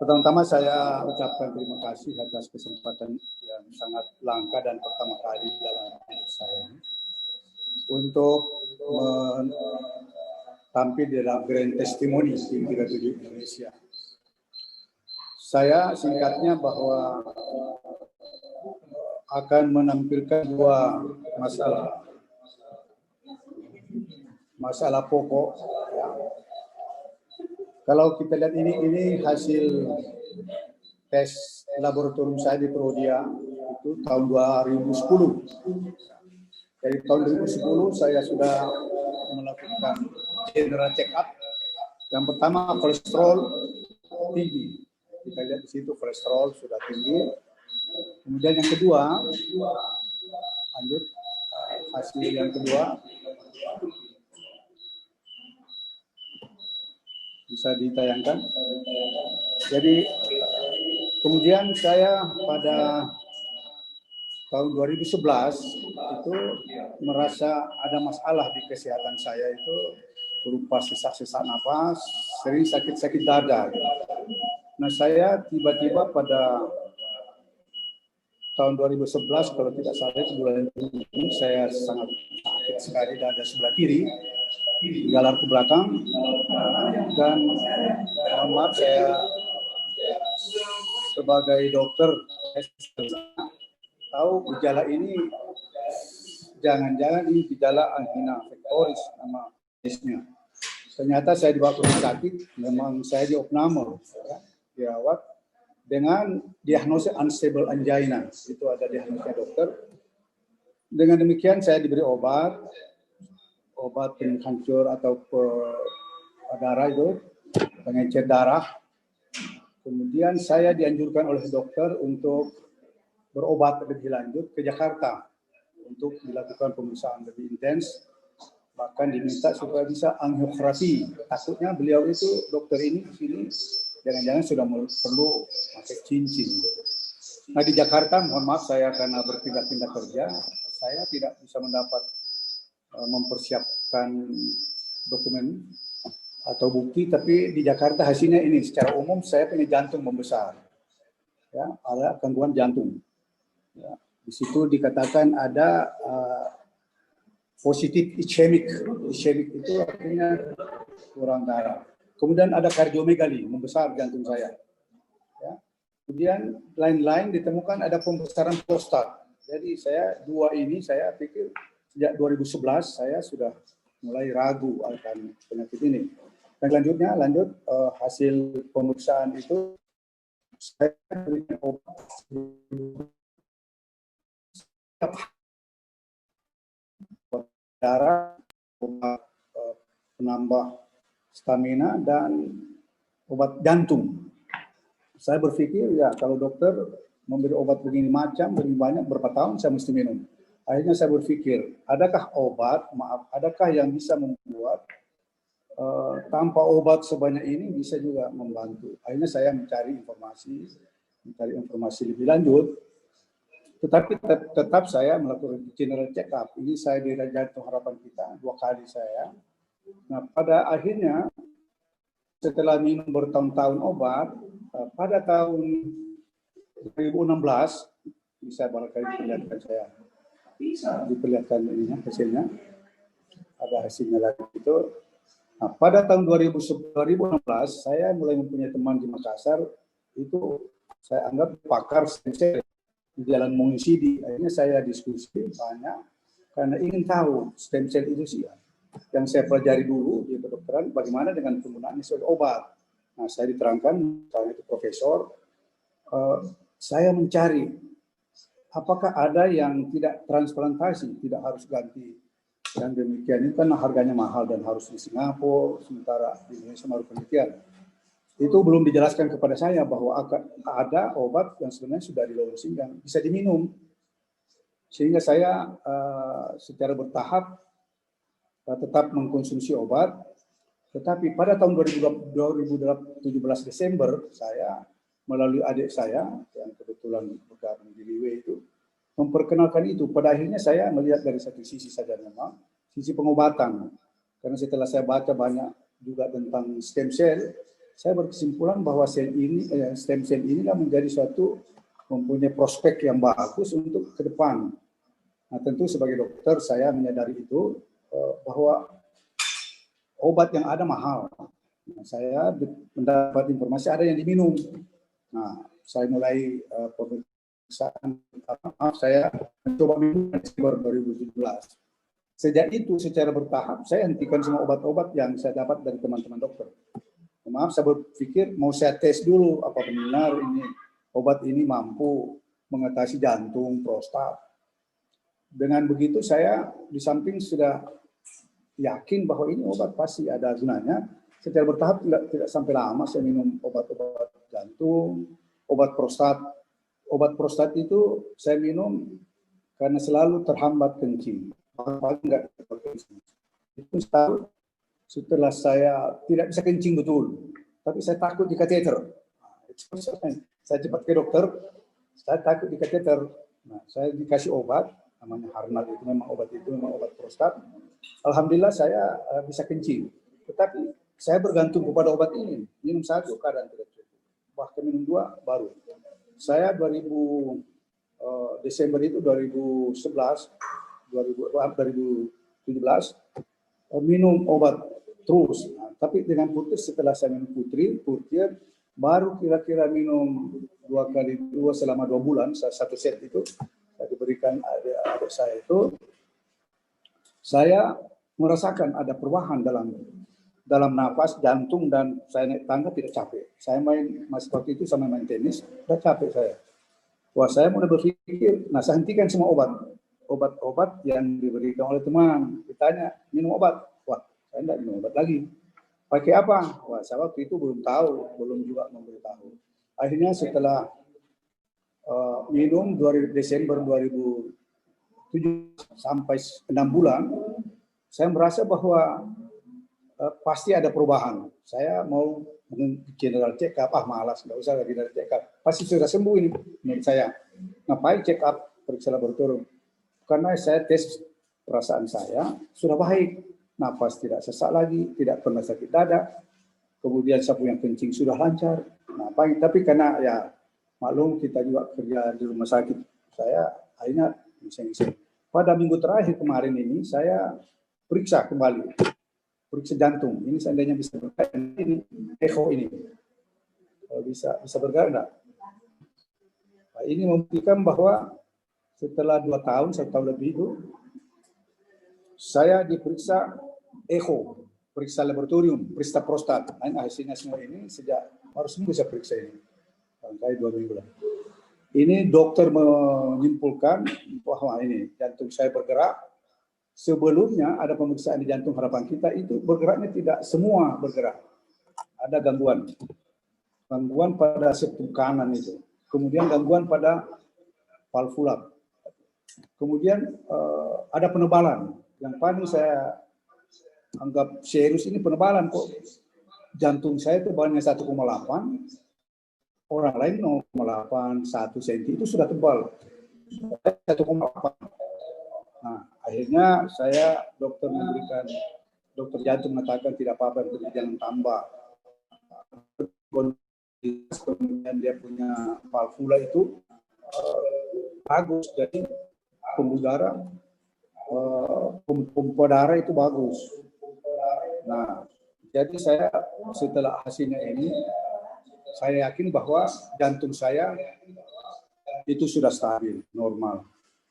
Pertama-tama saya ucapkan terima kasih atas kesempatan yang sangat langka dan pertama kali dalam hidup saya untuk tampil dalam Grand Testimony Tim 37 Indonesia. Saya singkatnya bahwa akan menampilkan dua masalah pokok. Ya. Kalau kita lihat ini hasil tes laboratorium saya di Prodia itu tahun 2010. Dari tahun 2010 saya sudah melakukan general check up. Yang pertama kolesterol tinggi. Kita lihat di situ kolesterol sudah tinggi. Kemudian yang kedua, lanjut hasil yang kedua. Bisa ditayangkan. Jadi kemudian saya pada tahun 2011 itu merasa ada masalah di kesehatan saya itu berupa sesak-sesak napas, sering sakit-sakit dada. Nah saya tiba-tiba pada tahun 2011 kalau tidak salah itu bulan Juni saya sangat sakit sekali dada sebelah kiri. Galar ke belakang dan mohon maaf saya sebagai dokter tahu gejala ini jangan-jangan ini gejala angina pectoris nama jenisnya. Ternyata saya dibawa ke rumah sakit, memang saya di opname ya, dirawat dengan diagnosis unstable angina. Itu ada diagnosisnya dokter. Dengan demikian saya diberi obat penghancur atau darah itu, pengencer darah. Kemudian saya dianjurkan oleh dokter untuk berobat lebih lanjut ke Jakarta untuk dilakukan pemeriksaan lebih intens. Bahkan diminta supaya bisa angiografi. Takutnya beliau itu dokter ini di sini jangan-jangan sudah perlu pakai cincin. Nah di Jakarta, mohon maaf saya karena berpindah-pindah kerja, saya tidak bisa mendapat mempersiapkan dokumen atau bukti, tapi di Jakarta hasilnya ini secara umum saya punya jantung membesar, ya ada gangguan jantung. Ya, di situ dikatakan ada positif ischemic itu artinya kurang darah. Kemudian ada kardiomegali, membesar jantung saya. Ya. Kemudian lain-lain ditemukan ada pembesaran prostat. Jadi saya dua ini saya pikir sejak 2011 saya sudah mulai ragu akan penyakit ini. Dan selanjutnya hasil pemeriksaan itu saya berikan obat darah, obat penambah stamina dan obat jantung. Saya berpikir ya kalau dokter memberi obat begini macam, begini banyak, berapa tahun saya mesti minum. Akhirnya saya berpikir, adakah yang bisa membuat tanpa obat sebanyak ini bisa juga membantu. Akhirnya saya mencari informasi lebih lanjut. Tetapi tetap saya melakukan general check up. Ini saya di Jantung Harapan Kita 2 kali saya. Nah pada akhirnya setelah minum bertahun-tahun obat, pada tahun 2016 bisa barangkali diperlihatkan saya. Diperlihatkan ini hasilnya, ada hasilnya lagi itu. Nah, pada tahun 2016 saya mulai mempunyai teman di Makassar itu saya anggap pakar stem cell di Jalan Mungisidi. Akhirnya saya diskusi banyak karena ingin tahu stem cell itu sih yang saya pelajari dulu di kedokteran bagaimana dengan penggunaan sebagai obat. Nah saya diterangkan misalnya itu profesor, saya mencari apakah ada yang tidak transplantasi, tidak harus ganti. Dan demikian ini kan harganya mahal dan harus di Singapura, sementara di Indonesia baru penelitian. Itu belum dijelaskan kepada saya bahwa ada obat yang sebenarnya sudah di launching yang bisa diminum. Sehingga saya secara bertahap tetap mengkonsumsi obat. Tetapi pada tahun 2017 Desember, saya melalui adik saya yang kebetulan bergabung di Liwe itu memperkenalkan itu. Pada akhirnya saya melihat dari satu sisi saja memang, sisi pengobatan. Karena setelah saya baca banyak juga tentang stem cell, saya berkesimpulan bahwa stem cell inilah menjadi suatu mempunyai prospek yang bagus untuk ke depan. Nah, tentu sebagai dokter saya menyadari itu bahwa obat yang ada mahal. Nah, saya mendapat informasi ada yang diminum. Nah, saya mulai pemeriksaan, saya mencoba minum di Desember 2017. Sejak itu secara bertahap saya hentikan semua obat-obat yang saya dapat dari teman-teman dokter. Maaf, saya berpikir mau saya tes dulu apa benar ini obat ini mampu mengatasi jantung, prostat. Dengan begitu saya di samping sudah yakin bahwa ini obat pasti ada gunanya. Secara bertahap tidak sampai lama saya minum obat-obat jantung, obat prostat. Obat prostat itu saya minum karena selalu terhambat kencing. Enggak kencing. Itu setelah saya tidak bisa kencing betul, tapi saya takut di kateter. Saya cepat ke dokter, saya takut di kateter. Nah, saya dikasih obat, namanya Harnal, itu memang obat prostat. Alhamdulillah saya bisa kencing. Tetapi saya bergantung kepada obat ini. Minum satu keadaan tidak cukup. Bahkan minum dua baru. Saya Desember itu 2017 minum obat terus. Nah, tapi dengan putih setelah saya minum putih baru kira-kira minum 2 kali 2 selama 2 bulan, satu set itu saya diberikan adik saya itu, saya merasakan ada perubahan dalam nafas, jantung, dan saya naik tangga tidak capek. Saya waktu itu sama main tenis, udah capek saya. Wah, saya mulai berpikir, nah saya hentikan semua obat-obat yang diberikan oleh teman. Ditanya, minum obat? Wah, saya tidak minum obat lagi. Pakai apa? Wah, saya waktu itu belum tahu, belum juga memberitahu. Akhirnya setelah minum Desember 2007 sampai 6 bulan, saya merasa bahwa pasti ada perubahan. Saya mau general check up, malas, nggak usah general check up. Pasti sudah sembuh ini menurut saya. Ngapain check up, periksa laboratorium? Karena saya tes perasaan saya sudah baik. Nafas tidak sesak lagi, tidak pernah sakit dada. Kemudian sapu yang kencing sudah lancar. Nah, tapi karena ya maklum kita juga kerja di rumah sakit, saya akhirnya miseng-miseng. Pada minggu terakhir kemarin ini saya periksa kembali, periksa jantung. Ini seandainya bisa bergerak, ini echo ini bisa bergerak enggak? Nah, ini membuktikan bahwa setelah 2 tahun, 1 tahun lebih itu, saya diperiksa echo, periksa laboratorium, periksa prostat. Nah, hasilnya semua ini sejak baru seminggu saya periksa ini, sampai 2 minggu lah. Ini dokter menyimpulkan bahwa ini jantung saya bergerak. Sebelumnya ada pemeriksaan di Jantung Harapan Kita, itu bergeraknya tidak semua bergerak. Ada gangguan pada septum kanan itu. Kemudian gangguan pada valvula. Kemudian ada penebalan. Yang paling saya anggap serius ini penebalan kok. Jantung saya itu banyak 1,8, orang lain 0,8, 1 cm itu sudah tebal. 1,8. Nah, akhirnya dokter jantung mengatakan tidak apa-apa, jangan tambah. Kemudian dia punya valvula itu bagus, jadi pompa darah itu bagus. Nah, jadi saya setelah hasilnya ini, saya yakin bahwa jantung saya itu sudah stabil, normal.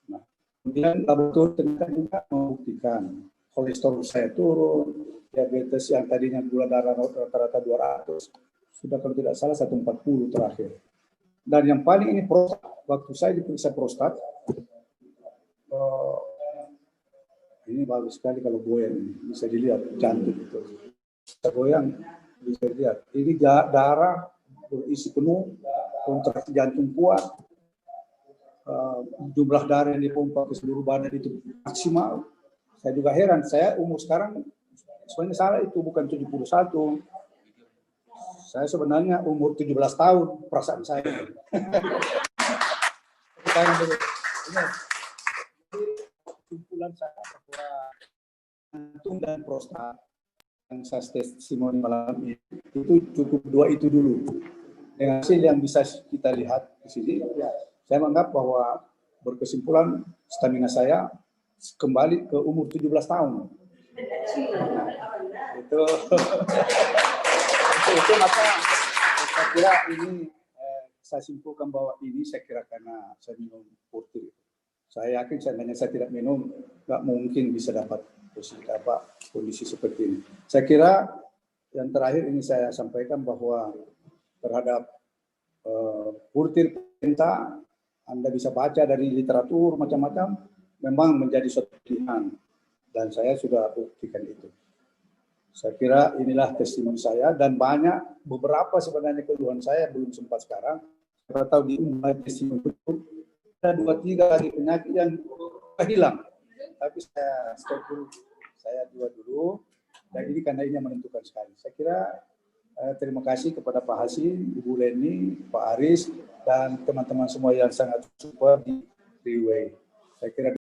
Nah, kemudian laboratorium ternyata juga membuktikan kolesterol saya turun, diabetes yang tadinya gula darah rata-rata 200, sudah kalau tidak salah 140 terakhir. Dan yang paling ini prostat, waktu saya diperiksa prostat, ini bagus sekali kalau goyang, bisa dilihat jantung itu. Bisa goyang, bisa dilihat. Ini darah berisi penuh, kontraksi jantung kuat, jumlah darah yang dipompa ke seluruh badan itu maksimal. Saya juga heran, saya umur sekarang sebenarnya salah itu bukan 71. Saya sebenarnya umur 17 tahun perasaan saya. Kesimpulan saya bahwa jantung dan prostat yang saya testimoni malam ini itu cukup 2 itu dulu. Dengan hasil yang bisa kita lihat di sini, ya, saya menganggap bahwa berkesimpulan stamina saya kembali ke umur 17 tahun. Itu maka saya kira ini saya simpulkan bahwa ini saya kira karena saya minum putih. Saya yakin seandainya saya tidak minum, nggak mungkin bisa dapat kondisi seperti ini. Saya kira yang terakhir ini saya sampaikan bahwa terhadap butir penta, Anda bisa baca dari literatur macam-macam, memang menjadi suatu pilihan. Dan saya sudah buktikan itu. Saya kira inilah testimoni saya, dan banyak, beberapa sebenarnya keluhan saya belum sempat sekarang. Saya tahu di testimoni itu, ada 2-3 lagi penyakit yang hilang. Tapi saya stop dulu. Saya 2 dulu, dan ini karena ini yang menentukan sekali. Saya kira terima kasih kepada Pak Hasim, Ibu Leni, Pak Aris, dan teman-teman semua yang sangat support di Freeway. Saya kira